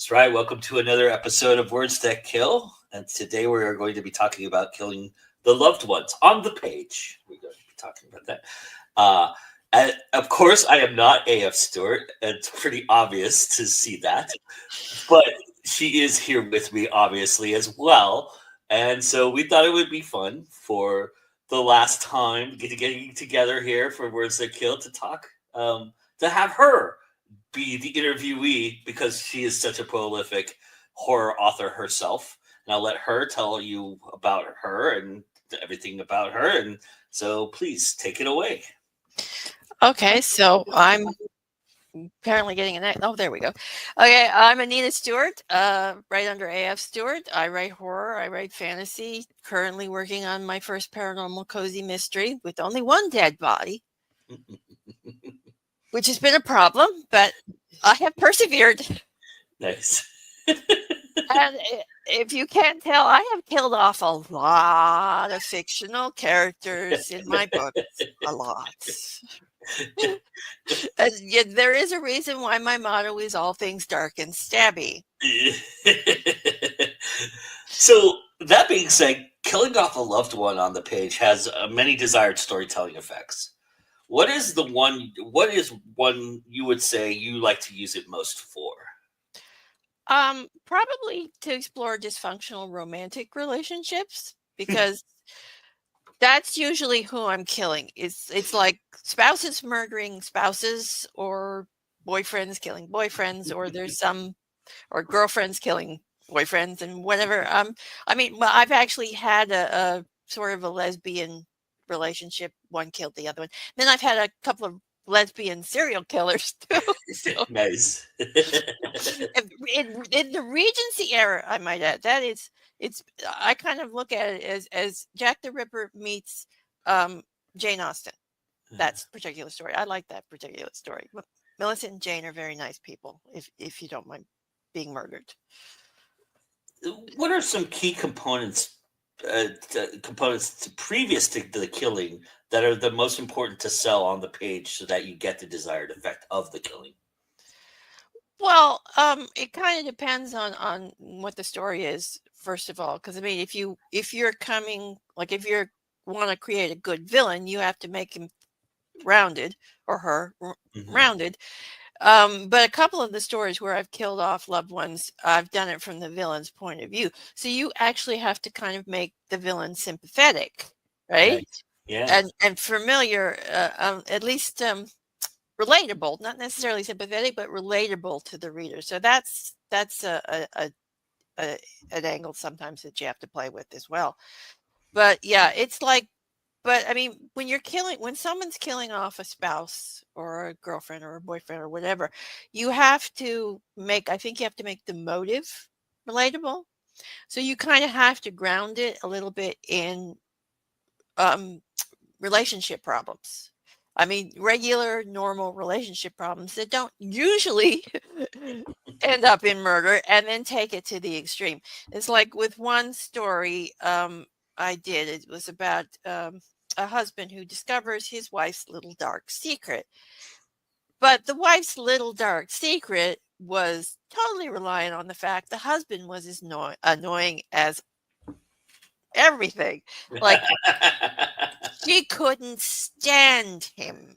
That's right. Welcome to another episode of Words That Kill. And today we are going to be talking about killing the loved ones on the page. We're going to be talking about that. And of course, I am not AF Stewart. It's pretty obvious to see that. But she is here with me, obviously, as well. And so we thought it would be fun for the last time getting together here for Words That Kill to talk, to have her be the interviewee because she is such a prolific horror author herself. And I'll let her tell you about her and everything about her. And so please take it away. Okay, so I'm apparently getting an... Oh, there we go. Okay, I'm Anita Stewart, right under AF Stewart. I write horror, I write fantasy, currently working on my first paranormal cozy mystery with only one dead body. Which has been a problem, but I have persevered. Nice. And if you can't tell, I have killed off a lot of fictional characters in my books. A lot. And yet there is a reason why my motto is all things dark and stabby. So that being said, killing off a loved one on the page has many desired storytelling effects. What is one you would say you like to use it most for? Probably to explore dysfunctional romantic relationships, because that's usually who I'm killing. It's like spouses murdering spouses, or boyfriends killing boyfriends, or or girlfriends killing boyfriends, and whatever. Well, I've actually had a sort of a lesbian relationship. One killed the other one. Then I've had a couple of lesbian serial killers too. So, Nice. in the Regency era, I might add, I kind of look at it as Jack the Ripper meets Jane Austen. That particular story. I like that particular story. Millicent and Jane are very nice people, if you don't mind being murdered. What are some key components previous to the killing that are the most important to sell on the page so that you get the desired effect of the killing? Well, it kind of depends on what the story is, first of all, because I mean, if you want to create a good villain, you have to make him rounded, or her rounded. But a couple of the stories where I've killed off loved ones, I've done it from the villain's point of view. So you actually have to kind of make the villain sympathetic, right? Yeah. And familiar, at least relatable, not necessarily sympathetic, but relatable to the reader. So that's an angle sometimes that you have to play with as well. But yeah, it's like, but I mean, when someone's killing off a spouse or a girlfriend or a boyfriend or whatever, I think you have to make the motive relatable. So you kind of have to ground it a little bit in relationship problems. I mean, regular, normal relationship problems that don't usually end up in murder, and then take it to the extreme. It's like with one story it was about a husband who discovers his wife's little dark secret. But the wife's little dark secret was totally reliant on the fact the husband was as annoying as everything. Like, she couldn't stand him.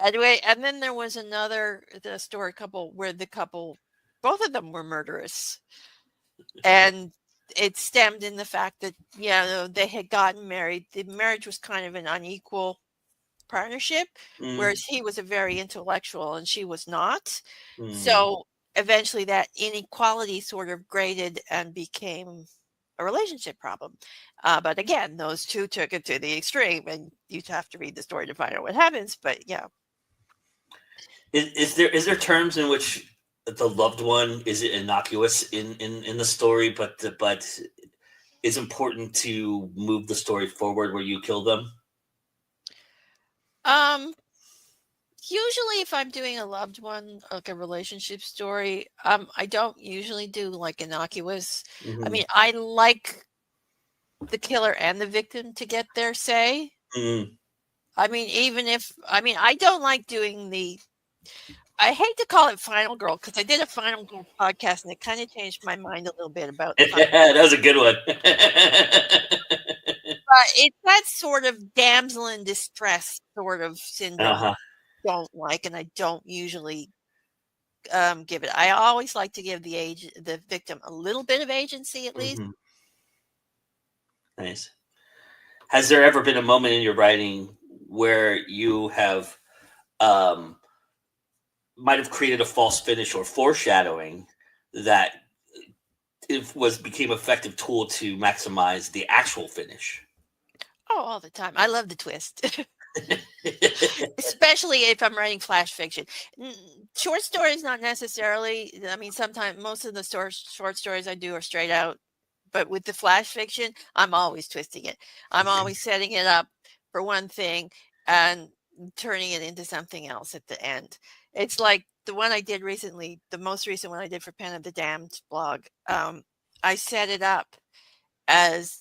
Anyway, and then there was the story couple where both of them were murderous. And it stemmed in the fact that, they had gotten married. The marriage was kind of an unequal partnership, whereas he was a very intellectual and she was not. So eventually that inequality sort of graded and became a relationship problem. But again, those two took it to the extreme, and you have to read the story to find out what happens. But yeah. Is there terms in which the loved one is innocuous in the story, but it's important to move the story forward where you kill them? Um, Usually if I'm doing a loved one, like a relationship story, I don't usually do like innocuous. I Mm-hmm. mean, I like the killer and the victim to get their say. Mm-hmm. I mean, I don't like doing I hate to call it Final Girl because I did a Final Girl podcast and it kind of changed my mind a little bit about Final. That was a good one. But it's that sort of damsel in distress sort of syndrome Uh-huh. I don't like, and I don't usually give it. I always like to give the victim a little bit of agency at least. Mm-hmm. Nice. Has there ever been a moment in your writing where you have um, might have created a false finish or foreshadowing that it became effective tool to maximize the actual finish? Oh, all the time. I love the twist. Especially if I'm writing flash fiction. Short stories, not necessarily. I mean, sometimes most of the short stories I do are straight out. But with the flash fiction, I'm always twisting it. I'm always setting it up for one thing and turning it into something else at the end. It's like the one I did recently, the most recent one I did for Pen of the Damned blog. I set it up as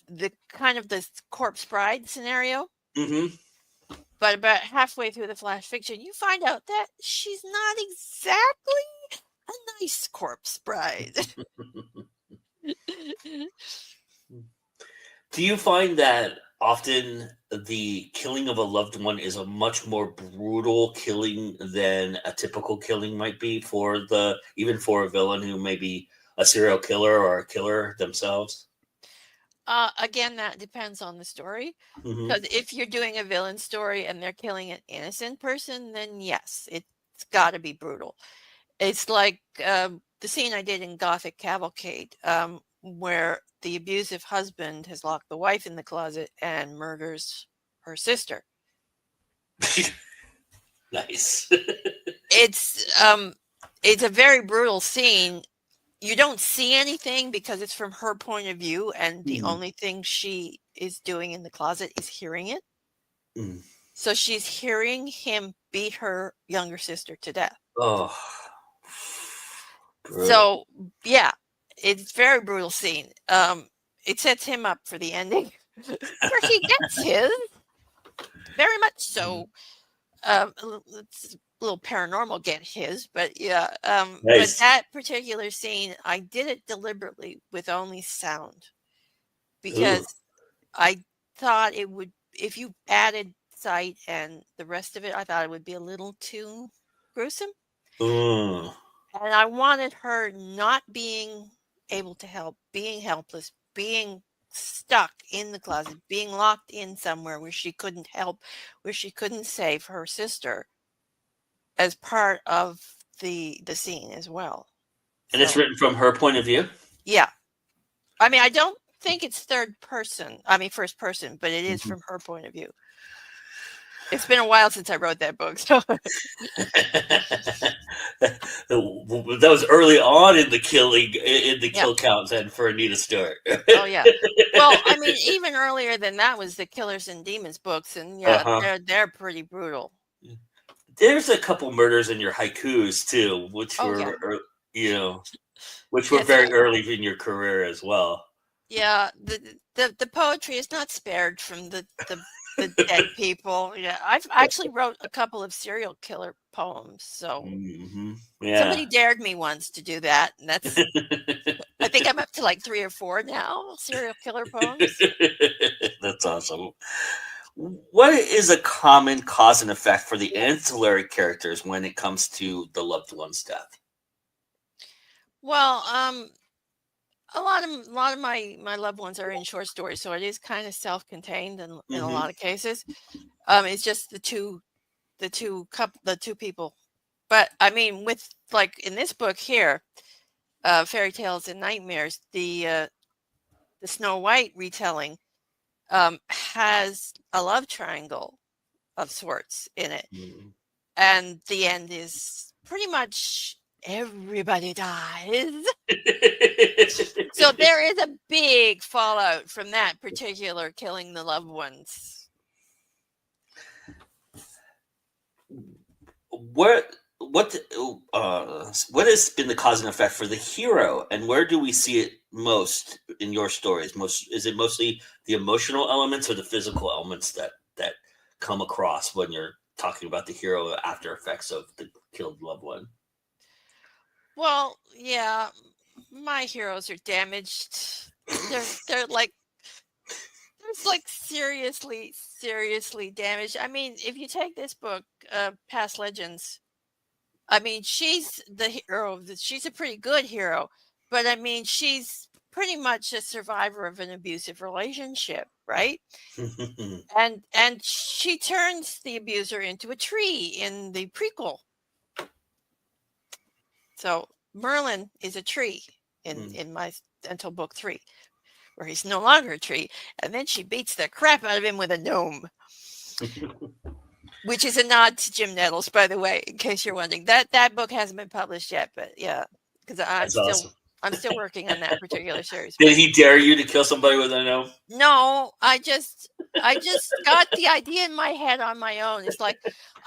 the kind of the corpse bride scenario. Mm-hmm. But about halfway through the flash fiction, you find out that she's not exactly a nice corpse bride. Do you find that often the killing of a loved one is a much more brutal killing than a typical killing might be for even for a villain who may be a serial killer or a killer themselves? Again, that depends on the story. Mm-hmm. Because if you're doing a villain story and they're killing an innocent person, then yes, it's got to be brutal. It's like the scene I did in Gothic Cavalcade, where the abusive husband has locked the wife in the closet and murders her sister. Nice. It's a very brutal scene. You don't see anything because it's from her point of view, and the Mm. only thing she is doing in the closet is hearing it. Mm. So she's hearing him beat her younger sister to death. Oh, brutal. So yeah, it's a very brutal scene. It sets him up for the ending where he gets his, very much so. It's a little paranormal get his, but yeah. But Nice. that particular scene, I did it deliberately with only sound because I thought it would, if you added sight and the rest of it, I thought it would be a little too gruesome. Ooh. And I wanted her not being able to help, being helpless, being stuck in the closet, being locked in somewhere where she couldn't help, where she couldn't save her sister as part of the scene as well. And it's written from her point of view? Yeah. I mean, I don't think it's first person, but it is Mhm. from her point of view. It's been a while since I wrote that book, so That was early on in the kill count then for Anita Stewart. oh yeah. Well, I mean, even earlier than that was the Killers and Demons books, and yeah, Uh-huh. they're pretty brutal. There's a couple murders in your haikus too, which Oh yeah, were which were yeah. So very early in your career as well. yeah, the poetry is not spared from the dead people. Yeah, I've actually wrote a couple of serial killer poems. So Hmm. Yeah. somebody dared me once to do that, and that's, I think I'm up to like 3 or 4 now, serial killer poems. That's awesome. What is a common cause and effect for the ancillary characters when it comes to the loved one's death? Well, a lot of my loved ones are in short stories, so it is kind of self-contained in a Hmm. lot of cases. It's just the two people. But I mean, with like in this book here, Fairy Tales and Nightmares, the Snow White retelling has a love triangle of sorts in it. Mm. And the end is pretty much everybody dies. So there is a big fallout from that particular killing the loved ones. What what what has been the cause and effect for the hero, and where do we see it most in your stories? Most is it mostly the emotional elements or the physical elements that come across when you're talking about the hero after effects of the killed loved one? Well, yeah, my heroes are damaged. They're like it's like seriously damaged. I mean, if you take this book, Past Legends, I mean, she's the hero. She's a pretty good hero, but I mean, she's pretty much a survivor of an abusive relationship, right? And she turns the abuser into a tree in the prequel. So Merlin is a tree in my until book 3, where he's no longer a tree, and then she beats the crap out of him with a gnome. Which is a nod to Jim Nettles, by the way, in case you're wondering. That book hasn't been published yet, but yeah, because That's awesome. I'm still working on that particular series. Did he dare you to kill somebody with a gnome? No, I just got the idea in my head on my own. It's like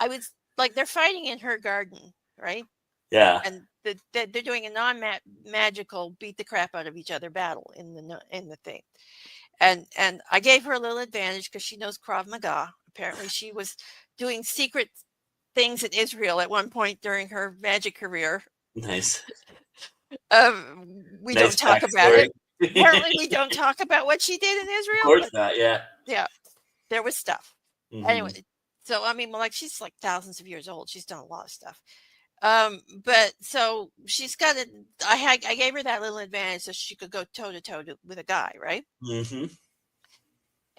I was like they're fighting in her garden, right? Yeah. And they're doing a non-magical beat the crap out of each other battle in the thing. And I gave her a little advantage because she knows Krav Maga. Apparently, she was doing secret things in Israel at one point during her magic career. Nice. We Nice don't talk about backstory. it. Apparently, we don't talk about what she did in Of Israel. course But not. Yeah. yeah, there was stuff. Mhm. Anyway, so I mean, well, like she's like thousands of years old. She's done a lot of stuff. But so she's got it. I gave her that little advantage so she could go toe to toe with a guy, right? Mm-hmm.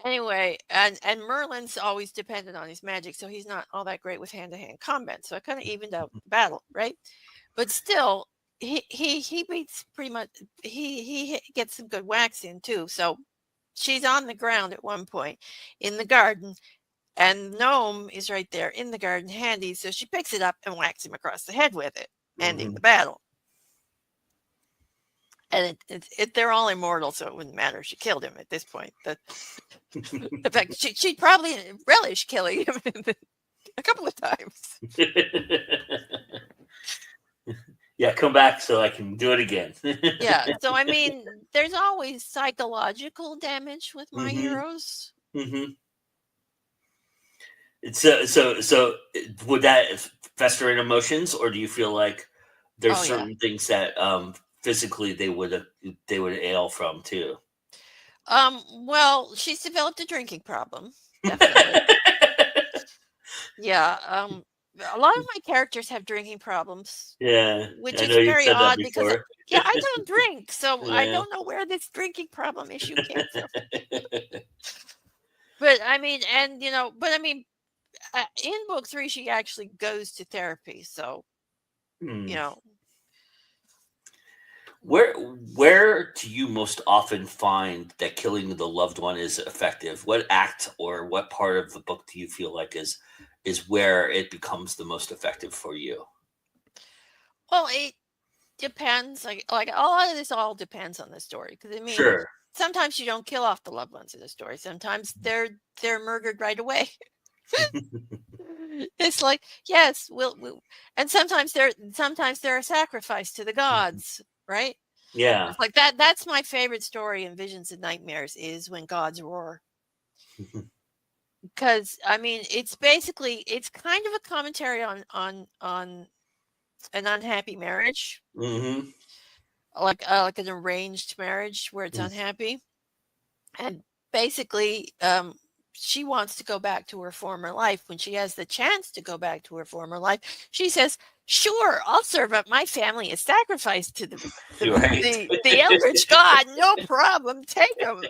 Anyway, and Merlin's always dependent on his magic, so he's not all that great with hand-to-hand combat. So I kind of evened out the battle, right? But still, he beats pretty much. He gets some good whacks in too. So she's on the ground at one point in the garden, and the gnome is right there in the garden handy. So she picks it up and whacks him across the head with it, ending the battle. And they're all immortal, so it wouldn't matter. She killed him at this point. The fact she'd probably relish killing him a couple of times. Yeah, come back so I can do it again. Yeah, so I mean, there's always psychological damage with my heroes. Mm-hmm. So would that fester in emotions, or do you feel like there's certain things that physically they would ail from too? Well, she's developed a drinking problem, definitely. Yeah. A lot of my characters have drinking problems. Yeah, which is very odd because I don't drink, so I don't know where this drinking problem issue came from. But I mean, in book 3, she actually goes to therapy. So, Where do you most often find that killing the loved one is effective? What act or what part of the book do you feel like is where it becomes the most effective for you? Well, it depends. Like a lot of this all depends on the story. Because I mean, sure. Sometimes you don't kill off the loved ones in the story. Sometimes they're murdered right away. It's like, yes, we'll and sometimes they're a sacrifice to the gods, right? Yeah. It's like that's my favorite story in Visions and Nightmares is when gods roar. Because I mean, it's kind of a commentary on an unhappy marriage. Mm-hmm. Like an arranged marriage where it's unhappy. And basically, she wants to go back to her former life. When she has the chance to go back to her former life, she says, "Sure, I'll serve up my family as sacrifice to the Eldritch God. No problem. Take them."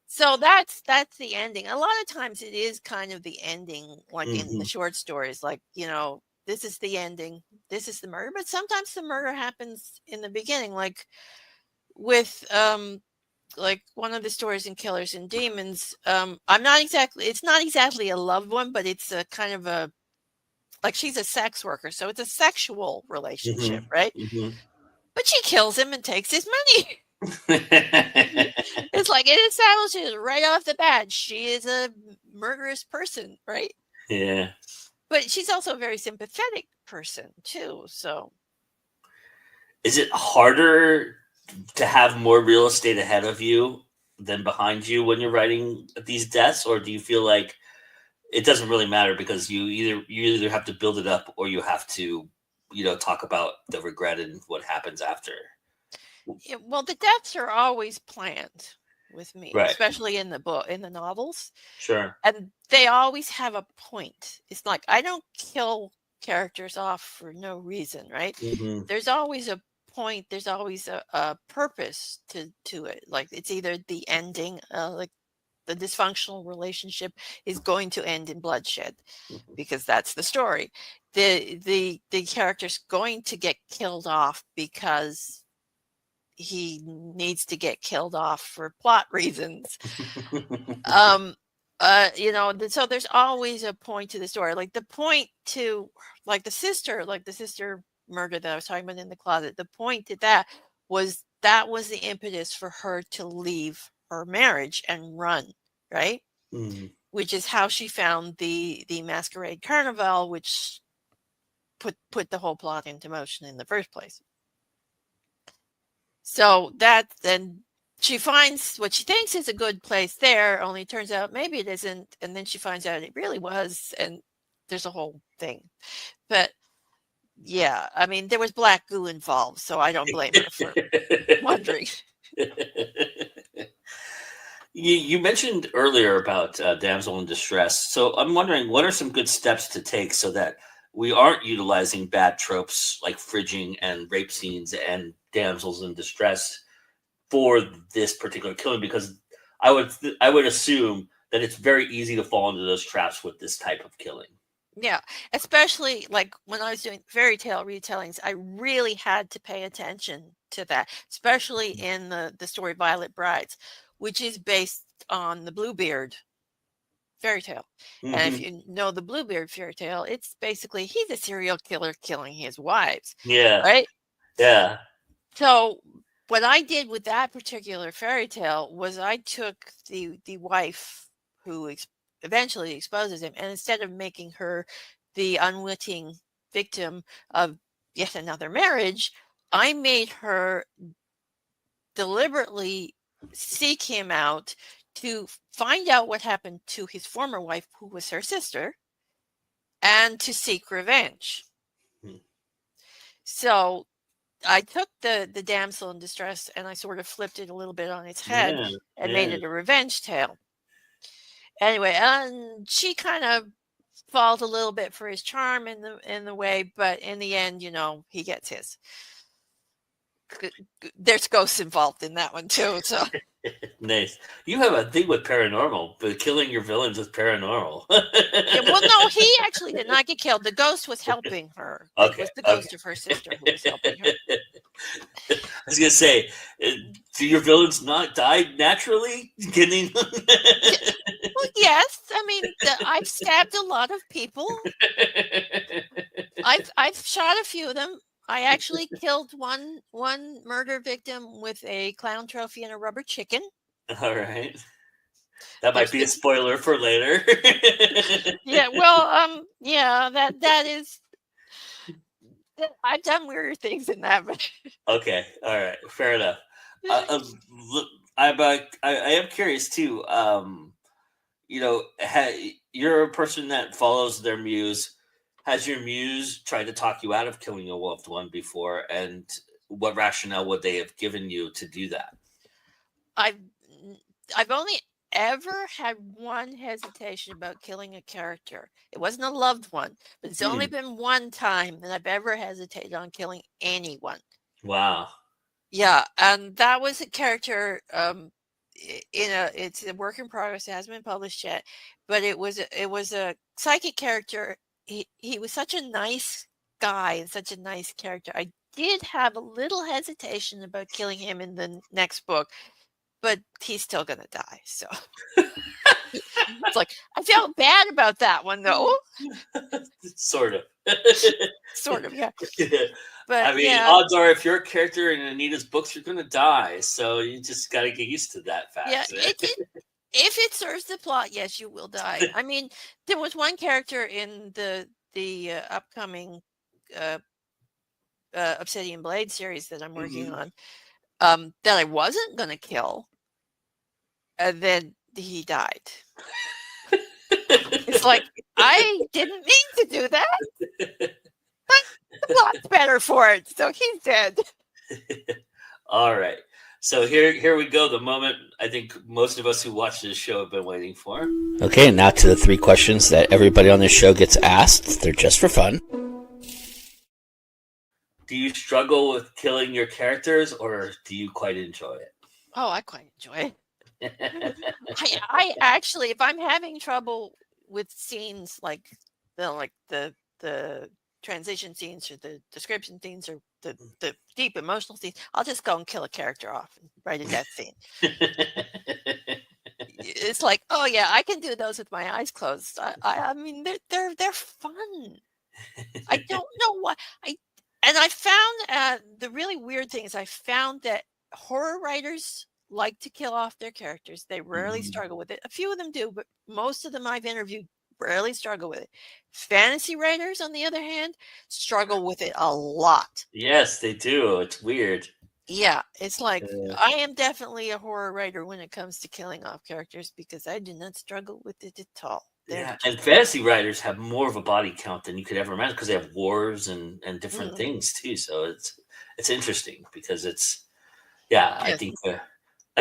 So that's the ending. A lot of times it is kind of the ending, like in the short stories, like, this is the ending. This is the murder. But sometimes the murder happens in the beginning. Like with like one of the stories in Killers and Demons, it's not exactly a loved one, but it's a kind of a, like, she's a sex worker, so it's a sexual relationship, right? But she kills him and takes his money. It's like it establishes right off the bat she is a murderous person, right? Yeah. But she's also a very sympathetic person too. So Is it harder to have more real estate ahead of you than behind you when you're writing these deaths, or do you feel like it doesn't really matter because you either have to build it up or you have to, talk about the regret and what happens after? yeah, well, the deaths are always planned with me, Right. especially in the novels, Sure. and they always have a point. It's like I don't kill characters off for no reason, right? Hmm. There's always a point. There's always a purpose to it. Like it's either the ending, like the dysfunctional relationship is going to end in bloodshed because that's the story. The character's going to get killed off because he needs to get killed off for plot reasons. um so there's always a point to the story, like the point to, like the sister murder that I was talking about in the closet. The point to that was the impetus for her to leave her marriage and run, right? Mm. Which is how she found the masquerade carnival, which put the whole plot into motion in the first place. So that then she finds what she thinks is a good place there, only it turns out maybe it isn't, and then she finds out it really was, and there's a whole thing. But yeah, I mean there was black goo involved, so I don't blame her for wondering. You mentioned earlier about damsel in distress. So I'm wondering, what are some good steps to take so that we aren't utilizing bad tropes like fridging and rape scenes and damsels in distress for this particular killing? Because I would assume that it's very easy to fall into those traps with this type of killing. Yeah, especially like when I was doing fairy tale retellings, I really had to pay attention to that, especially in the story Violet Brides, which is based on the Bluebeard fairy tale. And if Hmm. you know the Bluebeard fairy tale, it's basically he's a serial killer killing his wives, Yeah, right? yeah. So what I did with that particular fairy tale was I took the wife who eventually exposes him, and instead of making her the unwitting victim of yet another marriage, I made her deliberately seek him out to find out what happened to his former wife, who was her sister, and to seek revenge. Hmm. So I took the damsel in distress and I sort of flipped it a little bit on its head Yeah, and made yeah. it a revenge tale. Anyway, and she kind of falls a little bit for his charm in the way, but in the end, he gets his. There's ghosts involved in that one too, so Nice. You have a thing with paranormal, but killing your villains is paranormal. yeah. Well, no, he actually did not get killed. The ghost was helping her. It Okay, was the okay. ghost of her sister who was helping her. I was gonna say, do your villains not die naturally? Kidding. Well, yes. I mean, I've stabbed a lot of people. I've shot a few of them. I actually killed one murder victim with a clown trophy and a rubber chicken. All right, that might There's be a the spoiler for later. yeah. Well, yeah. That is. I've done weirder things than that, but Okay, all right, fair enough. Look, I am curious too. You're a person that follows their muse. Has your muse tried to talk you out of killing a loved one before, and what rationale would they have given you to do that? I've I've only ever had one hesitation about killing a character. It wasn't a loved one, but it's only Hmm. been one time that I've ever hesitated on killing anyone. Wow. Yeah, and that was a character. It's a work in progress. It hasn't been published yet, but it was a psychic character. He was such a nice guy and such a nice character. I did have a little hesitation about killing him in the next book, but he's still going to die. So it's like, I felt bad about that one, though. Sort of. Sort of, yeah. I But mean, yeah, odds are if you're a character in Anita's books, you're going to die. So you just got to get used to that fact. yeah, if it serves the plot, yes, you will die. I mean, there was one character in the upcoming Obsidian Blade series that I'm working on that I wasn't going to kill, and then he died. It's like, I didn't mean to do that, but the plot's better for it, so he's dead. All right. So here we go. The moment I think most of us who watch this show have been waiting for. Okay, now to the 3 questions that everybody on this show gets asked. They're just for fun. Do you struggle with killing your characters, or do you quite enjoy it? Oh, I quite enjoy it. I actually, if I'm having trouble with scenes like the transition scenes or the description scenes or the deep emotional scenes, I'll just go and kill a character off and write a death scene. It's like, oh yeah, I can do those with my eyes closed. I mean, they're fun. I don't know why. I found the really weird thing is I found that horror writers like to kill off their characters. They rarely struggle with it. A few of them do, but most of them I've interviewed rarely struggle with it. Fantasy writers, on the other hand, struggle with it a lot. Yes, they do. It's weird. Yeah, it's like I am definitely a horror writer when it comes to killing off characters because I do not struggle with it at all. Yeah, and fantasy writers have more of a body count than you could ever imagine because they have wars and different things too. So it's interesting because I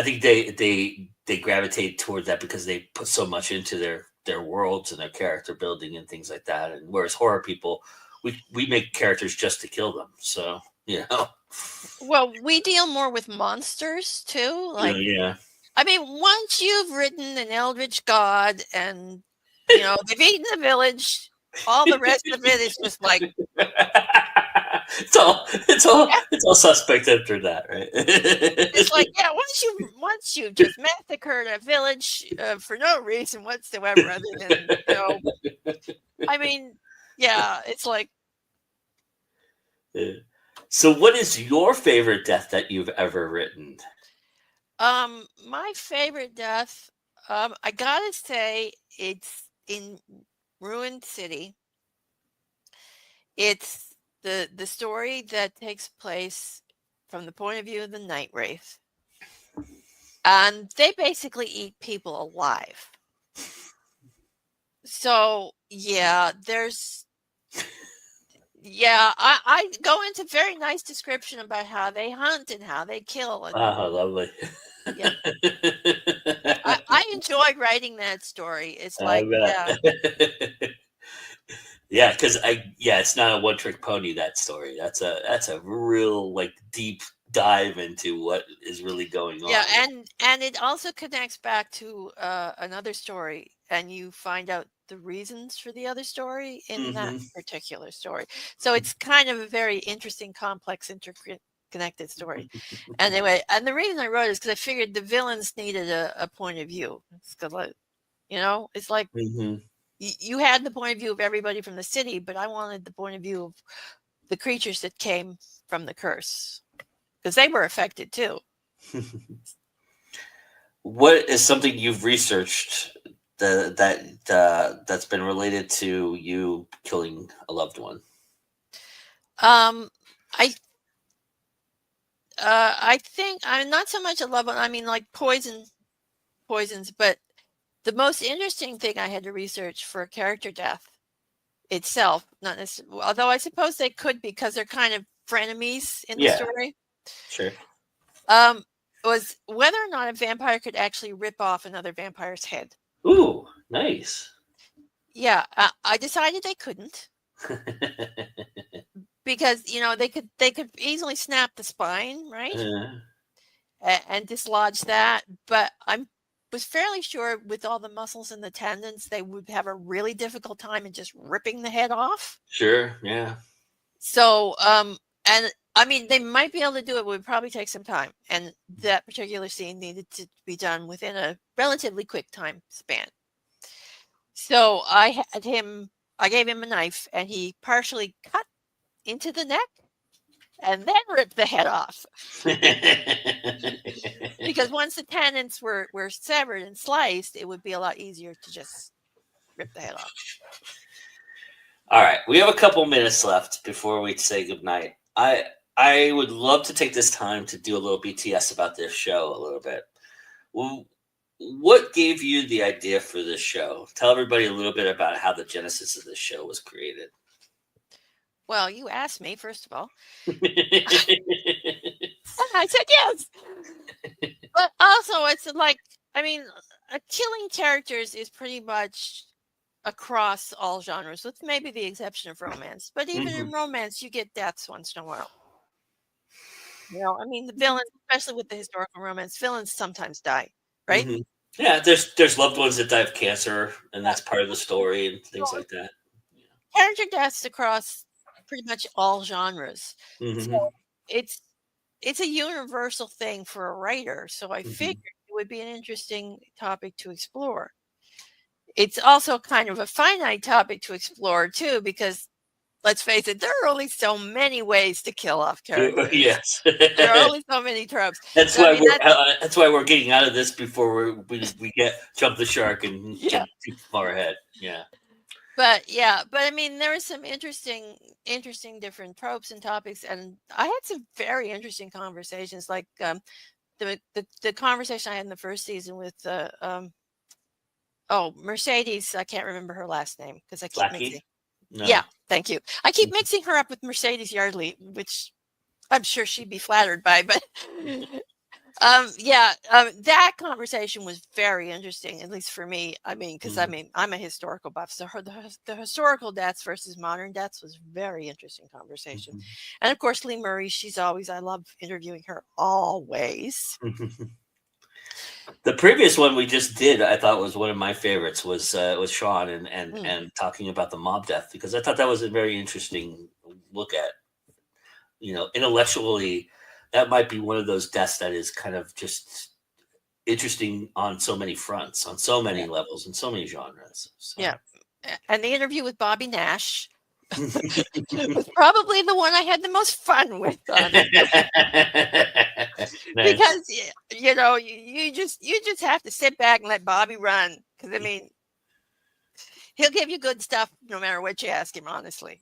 think they gravitate towards that because they put so much into their worlds and their character building and things like that. And whereas horror people, we make characters just to kill them. So Well, we deal more with monsters too. Like I mean, once you've written an eldritch god and they've eaten the village, all the rest of it is just like it's all suspect after that, right? It's like, yeah, once you just massacred a village for no reason whatsoever other than I mean, yeah, it's like. So what is your favorite death that you've ever written? My favorite death, I gotta say, it's in Ruined City. It's the story that takes place from the point of view of the Night Wraith. And they basically eat people alive. So, yeah, I go into very nice description about how they hunt and how they kill. And, lovely. Yeah. I enjoyed writing that story. It's like, yeah, because it's not a one-trick pony. That story. That's a real deep dive into what is really going on. Yeah, and it also connects back to another story, and you find out the reasons for the other story in that particular story. So it's kind of a very interesting, complex, interconnected story. Anyway, and the reason I wrote it is because I figured the villains needed a point of view. It's because, it's like. You had the point of view of everybody from the city, but I wanted the point of view of the creatures that came from the curse because they were affected too. What is something you've researched that's been related to you killing a loved one? I think I'm not so much a loved one. I mean, like poisons, but the most interesting thing I had to research for a character death itself, not necessarily, although I suppose they could because they're kind of frenemies in the story. Sure. Was whether or not a vampire could actually rip off another vampire's head. Ooh, nice. Yeah, I decided they couldn't because they could easily snap the spine, right, and dislodge that. But was fairly sure with all the muscles and the tendons, they would have a really difficult time in just ripping the head off. Sure, yeah. So, and I mean, they might be able to do it, but it would probably take some time. And that particular scene needed to be done within a relatively quick time span. So I gave him a knife, and he partially cut into the neck and then ripped the head off. Because once the tendons were severed and sliced, it would be a lot easier to just rip the head off. All right, we have a couple minutes left before we say goodnight. I would love to take this time to do a little BTS about this show a little bit. Well, what gave you the idea for this show? Tell everybody a little bit about how the genesis of this show was created. Well, you asked me, first of all. And I said yes. But also, it's like, I mean, killing characters is pretty much across all genres, with maybe the exception of romance. But even in romance, you get deaths once in a while. You know, I mean, the villains, especially with the historical romance, villains sometimes die, right? Mm-hmm. Yeah, there's loved ones that die of cancer, and that's part of the story and things like that. Character deaths across pretty much all genres. So it's a universal thing for a writer. So I figured it would be an interesting topic to explore. It's also kind of a finite topic to explore too, because let's face it, there are only so many ways to kill off characters. Yes, there are only so many tropes. That's so, why that's why we're getting out of this before we get jump the shark and get too far ahead. Yeah. But I mean, there are some interesting different tropes and topics, and I had some very interesting conversations, like the conversation I had in the first season with Mercedes. I can't remember her last name because I keep mixing. No. Yeah, thank you. I keep mixing her up with Mercedes Yardley, which I'm sure she'd be flattered by, but that conversation was very interesting, at least for me. I mean, because I'm a historical buff, so the historical deaths versus modern deaths was very interesting conversation. And of course, Lee Murray, I love interviewing her always. The previous one we just did, I thought was one of my favorites, was Sean and talking about the mob death, because I thought that was a very interesting look at, intellectually. That might be one of those deaths that is kind of just interesting on so many fronts, on so many levels, in so many genres. So. Yeah. And the interview with Bobby Nash was probably the one I had the most fun with on it. Nice. Because, you just have to sit back and let Bobby run. Because, I mean, he'll give you good stuff no matter what you ask him, honestly.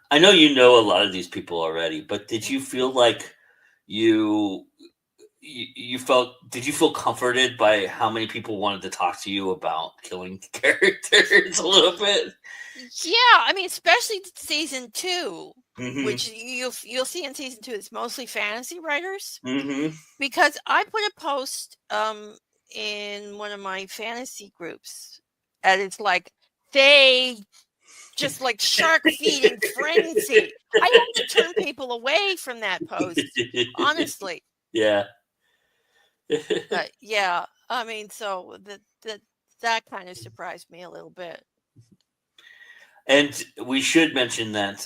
I know you know a lot of these people already, but did you feel like did you feel comforted by how many people wanted to talk to you about killing characters a little bit? Yeah, I mean, especially season 2, which you'll see in season 2, it's mostly fantasy writers. Because I put a post in one of my fantasy groups, and it's like they just like shark feed and frenzy. I had to turn people away from that post, honestly. Yeah. But yeah, I mean, so that kind of surprised me a little bit. And we should mention that,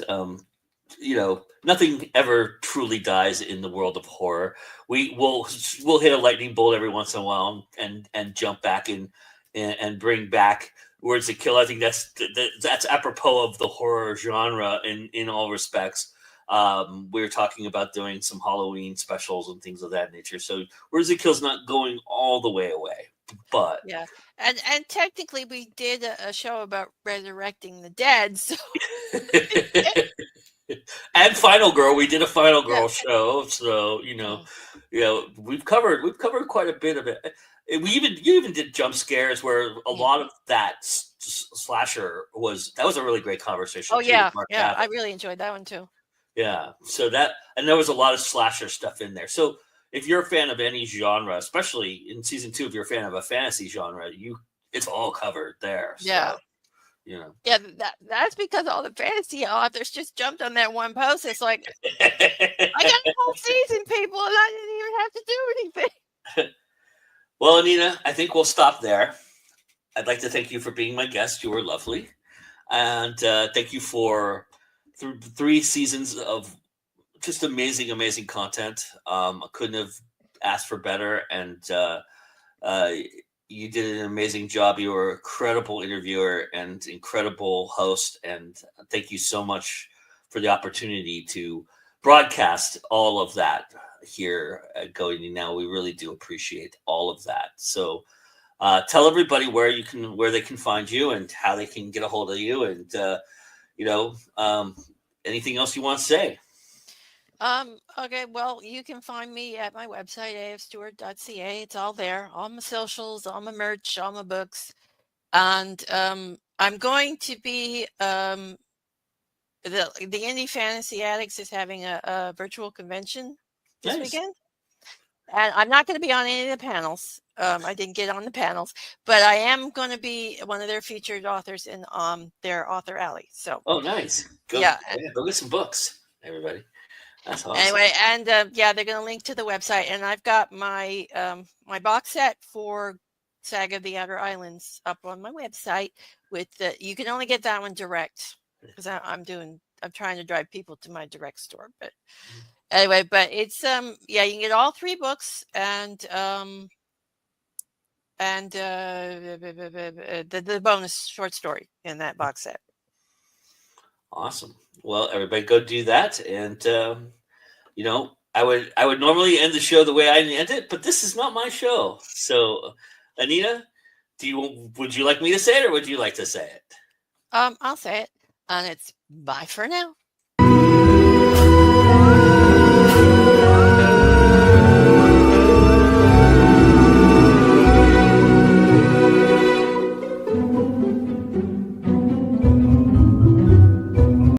nothing ever truly dies in the world of horror. We'll hit a lightning bolt every once in a while and jump back and bring back Words That Kill. I think that's apropos of the horror genre in all respects. We were talking about doing some Halloween specials and things of that nature. So Words That Kill's not going all the way away, but yeah. And technically, we did a show about resurrecting the dead. So and Final Girl, we did a Final Girl show. So we've covered quite a bit of it. You even did jump scares, where a lot of that slasher was a really great conversation. Oh yeah, I really enjoyed that one too. Yeah, so and there was a lot of slasher stuff in there. So if you're a fan of any genre, especially in season 2, if you're a fan of a fantasy genre, it's all covered there. So, yeah. Yeah, that's because all the fantasy authors just jumped on that one post. It's like, I got a whole season, people, and I didn't even have to do anything. Well, Anita, I think we'll stop there. I'd like to thank you for being my guest. You were lovely. And thank you for 3 seasons of just amazing, amazing content. I couldn't have asked for better, and you did an amazing job. You were a credible interviewer and incredible host, and thank you so much for the opportunity to broadcast all of that here at Going Now. We really do appreciate all of that. So tell everybody where they can find you and how they can get a hold of you, and anything else you want to say. Okay, well, you can find me at my website, afstewart.ca. It's all there, all my socials, all my merch, all my books. And I'm going to be the Indie Fantasy Addicts is having a virtual convention this weekend. And I'm not going to be on any of the panels. I didn't get on the panels, but I am going to be one of their featured authors in their author alley. So, nice. Go get some books, everybody. That's awesome. Anyway, and they're going to link to the website, and I've got my my box set for Saga of the Outer Islands up on my website. You can only get that one direct because I'm trying to drive people to my direct store, but. Anyway, but it's you can get all 3 books and the bonus short story in that box set. Awesome. Well, everybody go do that, and I would normally end the show the way I end it, but this is not my show. So, Anita, would you like me to say it, or would you like to say it? I'll say it, and it's bye for now.